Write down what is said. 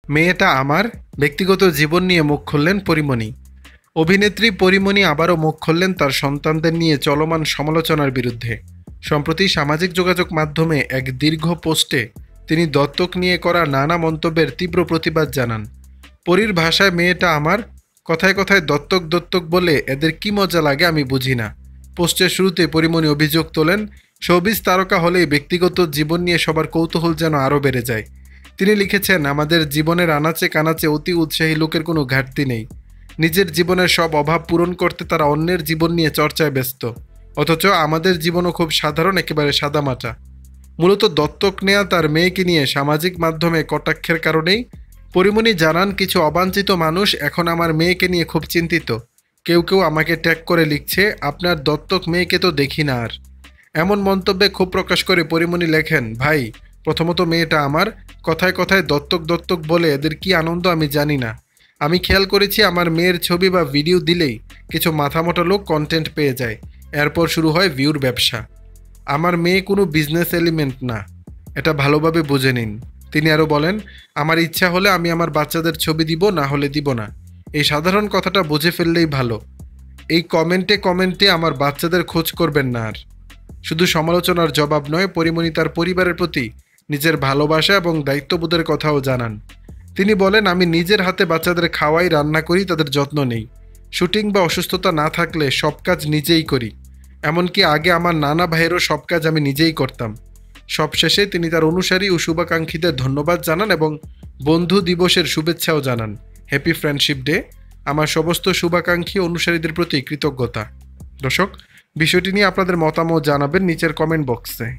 মেয়েটা আমার ব্যক্তিগত জীবন নিয়ে মুখ খুললেন পরীমণি। অভিনেত্রী পরীমণি আবারও মুখ খুললেন তার সন্তানদের নিয়ে চলমান সমালোচনার বিরুদ্ধে। সম্প্রতি সামাজিক যোগাযোগ মাধ্যমে এক দীর্ঘ পোস্টে তিনি দত্তক নিয়ে করা নানা মন্তব্যের তীব্র প্রতিবাদ জানান। পরীর ভাষায় মেয়েটা আমার, কথায় কথায় দত্তক দত্তক বলে এদের কি মজা লাগে আমি বুঝি না। পোস্টের শুরুতে পরীমণি অভিযোগ তোলেন, শোবিজ তারকা হলেই ব্যক্তিগত জীবন নিয়ে সবার কৌতূহল যেন আরও বেড়ে যায়। তিনি লিখেছেন, আমাদের জীবনের আনাচে কানাচে অতি উৎসাহী লোকের কোনো ঘাটতি নেই। নিজের জীবনের সব অভাব পূরণ করতে তারা অন্যের জীবন নিয়ে চর্চায় ব্যস্ত, অথচ আমাদের জীবনও খুব সাধারণ, একেবারে সাদামাটা। মূলত দত্তক নেয়া তার মেয়েকে নিয়ে সামাজিক মাধ্যমে কটাক্ষের কারণেই পরীমণি জানান, কিছু অবাঞ্ছিত মানুষ এখন আমার মেয়েকে নিয়ে খুব চিন্তিত। কেউ কেউ আমাকে ট্যাগ করে লিখছে, আপনার দত্তক মেয়েকে তো দেখি না আর। এমন মন্তব্যে ক্ষোভ প্রকাশ করে পরীমণি লেখেন, ভাই, প্রথমত মেয়েটা আমার, কথায় কথায় দত্তক দত্তক বলে এদের কি আনন্দ আমি জানি না। আমি খেয়াল করেছি আমার মেয়ের ছবি বা ভিডিও দিলেই কিছু মাথামোটা লোক কন্টেন্ট পেয়ে যায়, এরপর শুরু হয় ভিউর ব্যবসা। আমার মেয়ে কোনো বিজনেস এলিমেন্ট না, এটা ভালোভাবে বুঝে নিন। তিনি আরও বলেন, আমার ইচ্ছা হলে আমি আমার বাচ্চাদের ছবি দিব, না হলে দিব না। এই সাধারণ কথাটা বুঝে ফেললেই ভালো। এই কমেন্টে কমেন্টে আমার বাচ্চাদের খোঁজ করবেন না আর। শুধু সমালোচনার জবাব নয়, পরীমণি তার পরিবারের প্রতি নিজের ভালোবাসা এবং দায়িত্ববোধের কথাও জানান। তিনি বলেন, আমি নিজের হাতে বাচ্চাদের খাওয়াই, রান্না করি, তাদের যত্ন নেই। শুটিং বা অসুস্থতা না থাকলে সব কাজ নিজেই করি। এমনকি আগে আমার নানা ভাইয়েরও সব কাজ আমি নিজেই করতাম। সবশেষে তিনি তার অনুসারী ও শুভাকাঙ্ক্ষীদের ধন্যবাদ জানান এবং বন্ধু দিবসের শুভেচ্ছাও জানান। Happy friendship day. আমার সমস্ত শুভাকাঙ্ক্ষী অনুসারীদের প্রতি কৃতজ্ঞতা। দর্শক, বিষয়টি নিয়ে আপনাদের মতামত জানাবেন নিচের কমেন্ট বক্সে।